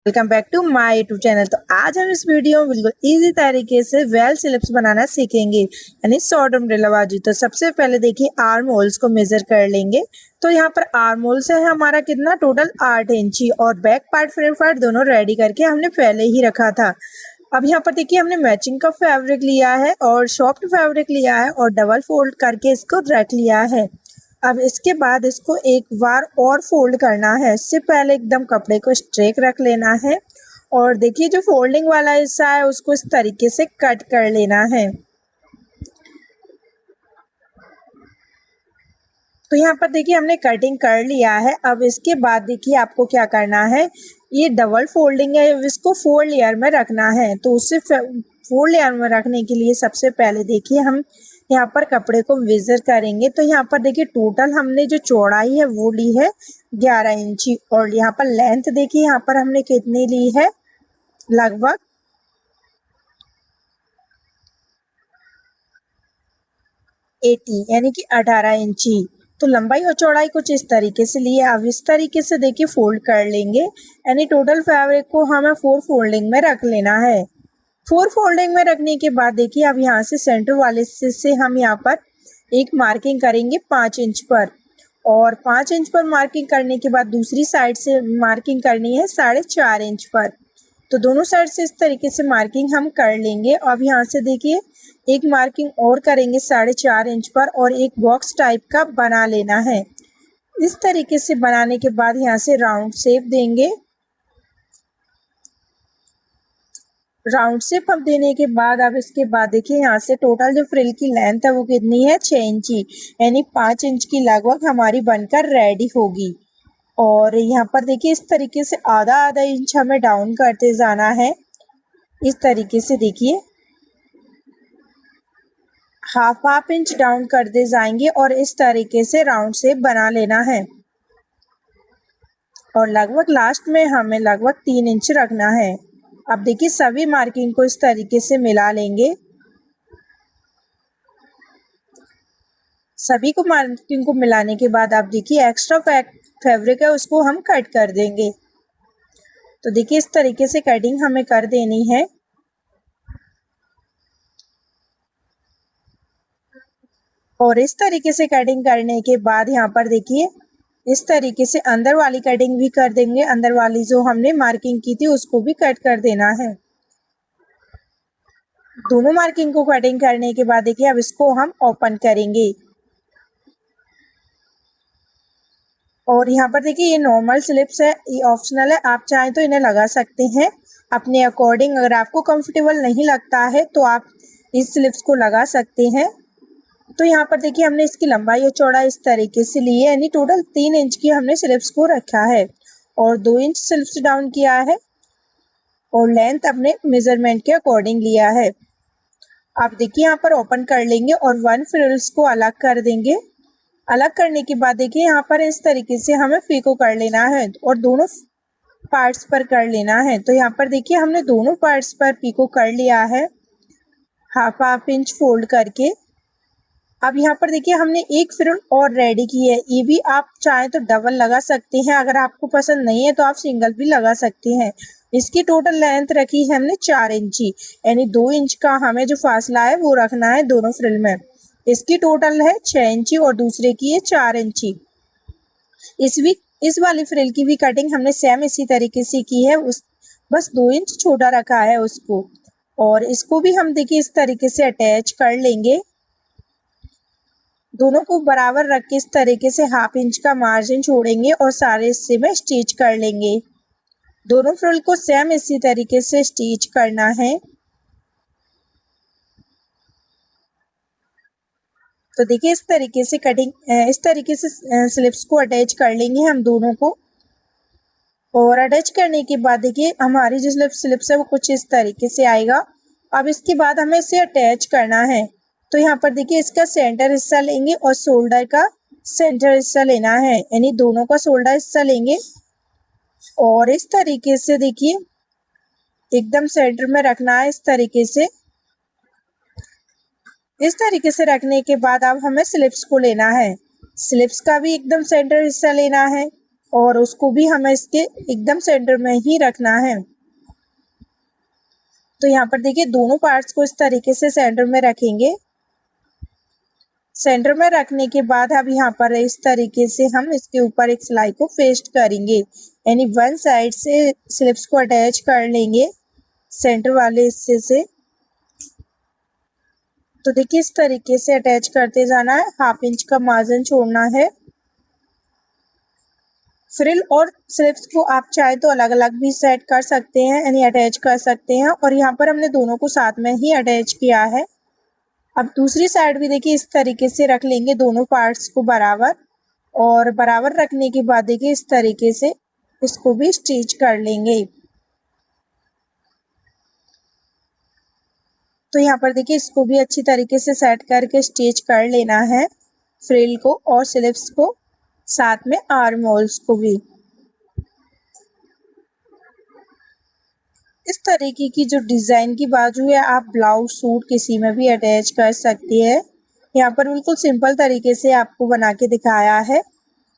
Welcome back to my YouTube channel. तो आज हम इस वीडियो में बिल्कुल इजी तरीके से वेल स्लिप्स बनाना सीखेंगे, यानी शॉर्ट अम्ब्रेला बाजू। तो सबसे पहले देखिए आर्म होल्स को मेजर कर लेंगे। तो यहाँ पर आर्म होल्स है हमारा कितना, टोटल 8 इंची, और बैक पार्ट फ्रंट पार्ट दोनों रेडी करके हमने पहले ही रखा था। अब यहाँ पर देखिए हमने मैचिंग का फैब्रिक लिया है और सॉफ्ट फैब्रिक लिया है और डबल फोल्ड करके इसको रख लिया है। अब इसके बाद इसको एक बार और फोल्ड करना है। इससे पहले एकदम कपड़े को स्ट्रेट रख लेना है और देखिए जो फोल्डिंग वाला हिस्सा है उसको इस तरीके से कट कर लेना है। तो यहाँ पर देखिए हमने कटिंग कर लिया है। अब इसके बाद देखिए आपको क्या करना है, ये डबल फोल्डिंग है, इसको 4 लेयर में रखना है। तो उससे 4 लेयर में रखने के लिए सबसे पहले देखिए हम यहाँ पर कपड़े को मेजर करेंगे। तो यहाँ पर देखिए टोटल हमने जो चौड़ाई है वो ली है 11 इंची, और यहाँ पर लेंथ देखिए यहाँ पर हमने कितनी ली है, लगभग 80 यानी कि 18 इंची। तो लंबाई और चौड़ाई कुछ इस तरीके से ली है। अब इस तरीके से देखिए फोल्ड कर लेंगे, यानी टोटल फैब्रिक को हमें 4 फोल्डिंग में रख लेना है। 4 फोल्डिंग में रखने के बाद देखिए अब यहाँ से सेंटर वाले से हम यहाँ पर एक मार्किंग करेंगे 5 इंच पर, और 5 इंच पर मार्किंग करने के बाद दूसरी साइड से मार्किंग करनी है 4.5 इंच पर। तो दोनों साइड से इस तरीके से मार्किंग हम कर लेंगे। अब यहाँ से देखिए एक मार्किंग और करेंगे 4.5 इंच पर, और एक बॉक्स टाइप का बना लेना है। इस तरीके से बनाने के बाद यहाँ से राउंड शेप देंगे। राउंड शेप अब देने के बाद अब इसके बाद देखिए यहाँ से टोटल जो फ्रिल की लेंथ है वो कितनी है, 6 इंची, यानी 5 इंच की लगभग हमारी बनकर रेडी होगी। और यहाँ पर देखिए इस तरीके से आधा आधा इंच हमें डाउन करते जाना है। इस तरीके से देखिए हाफ इंच डाउन करते जाएंगे और इस तरीके से राउंड शेप बना लेना है। और लगभग लास्ट में हमें लगभग 3 इंच रखना है। अब देखिए सभी मार्किंग को इस तरीके से मिला लेंगे। सभी को मार्किंग को मिलाने के बाद आप देखिए एक्स्ट्रा फैब्रिक है उसको हम कट कर देंगे। तो देखिए इस तरीके से कटिंग हमें कर देनी है। और इस तरीके से कटिंग करने के बाद यहाँ पर देखिए इस तरीके से अंदर वाली कटिंग भी कर देंगे। अंदर वाली जो हमने मार्किंग की थी उसको भी कट कर देना है। दोनों मार्किंग को कटिंग करने के बाद देखिए अब इसको हम ओपन करेंगे। और यहाँ पर देखिए ये नॉर्मल स्लिप्स है, ये ऑप्शनल है, आप चाहें तो इन्हें लगा सकते हैं अपने अकॉर्डिंग। अगर आपको कंफर्टेबल नहीं लगता है तो आप इस स्लिप्स को लगा सकते हैं। तो यहाँ पर देखिए हमने इसकी लंबाई और चौड़ाई इस तरीके से ली है, यानी टोटल 3 इंच की हमने स्लिप्स को रखा है और 2 इंच स्लिप्स डाउन किया है और लेंथ अपने मेजरमेंट के अकॉर्डिंग लिया है। आप देखिए यहाँ पर ओपन कर लेंगे और 1 फ्रिल्स को अलग कर देंगे। अलग करने के बाद देखिए यहाँ पर इस तरीके से हमें पीको कर लेना है और दोनों पार्ट्स पर कर लेना है। तो यहाँ पर देखिए हमने दोनों पार्ट्स पर पीको कर लिया है, हाफ इंच फोल्ड करके। अब यहाँ पर देखिए हमने एक फ्रिल और रेडी की है, ये भी आप चाहें तो डबल लगा सकते हैं, अगर आपको पसंद नहीं है तो आप सिंगल भी लगा सकते हैं। इसकी टोटल लेंथ रखी है हमने 4 इंची, यानी 2 इंच का हमें जो फासला है वो रखना है दोनों फ्रिल में। इसकी टोटल है 6 इंची और दूसरे की है 4 इंची। इस वाली फ्रिल की भी कटिंग हमने सेम इसी तरीके से की है, बस 2 इंच छोटा रखा है उसको। और इसको भी हम देखिए इस तरीके से अटैच कर लेंगे। दोनों को बराबर रख के इस तरीके से हाफ इंच का मार्जिन छोड़ेंगे और सारे हिस्से में स्टिच कर लेंगे। दोनों फ्रिल को सेम इसी तरीके से स्टिच करना है। तो देखिए इस तरीके से इस तरीके से स्लिप्स को अटैच कर लेंगे हम दोनों को। और अटैच करने के बाद देखिए हमारी जो स्लिप्स है वो कुछ इस तरीके से आएगा। अब इसके बाद हमें इसे अटैच करना है। तो यहाँ पर देखिए इसका सेंटर हिस्सा लेंगे और शोल्डर का सेंटर हिस्सा लेना है, यानी दोनों का शोल्डर हिस्सा लेंगे और इस तरीके से देखिए एकदम सेंटर में रखना है। इस तरीके से रखने के बाद अब हमें स्लिप्स को लेना है। स्लिप्स का भी एकदम सेंटर हिस्सा लेना है और उसको भी हमें इसके एकदम सेंटर में ही रखना है। तो यहाँ पर देखिए दोनों पार्ट्स को इस तरीके से सेंटर में रखेंगे। सेंटर में रखने के बाद अब यहाँ पर इस तरीके से हम इसके ऊपर एक सिलाई को पेस्ट करेंगे, यानी वन साइड से स्लिप्स को अटैच कर लेंगे सेंटर वाले हिस्से से। तो देखिए इस तरीके से अटैच करते जाना है, 1/2 इंच का मार्जिन छोड़ना है। फ्रिल और स्लिप्स को आप चाहे तो अलग अलग भी सेट कर सकते हैं, यानी अटैच कर सकते हैं, और यहाँ पर हमने दोनों को साथ में ही अटैच किया है। अब दूसरी साइड भी देखिए इस तरीके से रख लेंगे दोनों पार्ट्स को बराबर, और बराबर रखने के बाद देखिए इस तरीके से इसको भी स्टिच कर लेंगे। तो यहाँ पर देखिए इसको भी अच्छी तरीके से सेट करके स्टिच कर लेना है, फ्रिल को और स्लिप्स को, साथ में आर्म होल्स को भी। इस तरीके की जो डिज़ाइन की बाजू है आप ब्लाउज सूट किसी में भी अटैच कर सकती है। यहाँ पर बिल्कुल सिंपल तरीके से आपको बना के दिखाया है।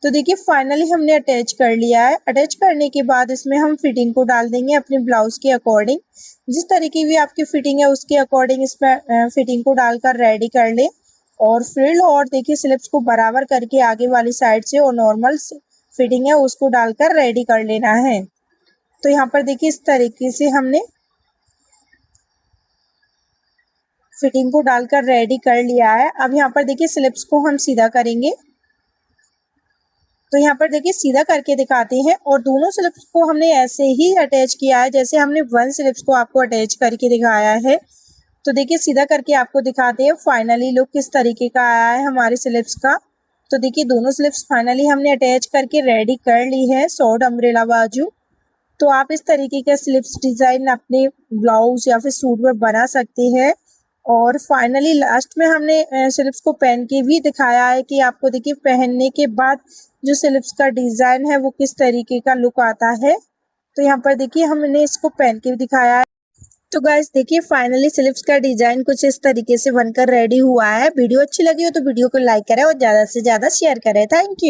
तो देखिए फाइनली हमने अटैच कर लिया है। अटैच करने के बाद इसमें हम फिटिंग को डाल देंगे अपने ब्लाउज के अकॉर्डिंग। जिस तरीके की आपकी फिटिंग है उसके अकॉर्डिंग इसमें फिटिंग को डालकर रेडी कर लें, और फ्रिल और देखिए स्लिप्स को बराबर करके आगे वाली साइड से और नॉर्मल फिटिंग है उसको डालकर रेडी कर लेना है। तो यहाँ पर देखिए इस तरीके से हमने फिटिंग को डालकर रेडी कर लिया है। अब यहाँ पर देखिए स्लिप्स को हम सीधा करेंगे। तो यहाँ पर देखिए सीधा करके दिखाते हैं, और दोनों स्लिप्स को हमने ऐसे ही अटैच किया है जैसे हमने वन स्लिप्स को आपको अटैच करके दिखाया है। तो देखिए सीधा करके आपको दिखाते हैं फाइनली लुक किस तरीके का आया है हमारे स्लिप्स का। तो देखिए दोनों स्लिप्स फाइनली हमने अटैच करके रेडी कर ली है शॉर्ट अम्ब्रेला बाजू। तो आप इस तरीके का स्लिप्स डिज़ाइन अपने ब्लाउज या फिर सूट में बना सकते हैं। और फाइनली लास्ट में हमने स्लिप्स को पहन के भी दिखाया है कि आपको देखिए पहनने के बाद जो स्लिप्स का डिज़ाइन है वो किस तरीके का लुक आता है। तो यहाँ पर देखिए हमने इसको पहन के भी दिखाया है। तो गाइस देखिए फाइनली स्लिप्स का डिज़ाइन कुछ इस तरीके से बनकर रेडी हुआ है। वीडियो अच्छी लगी हो तो वीडियो को लाइक करें और ज़्यादा से ज़्यादा शेयर करें। Thank you.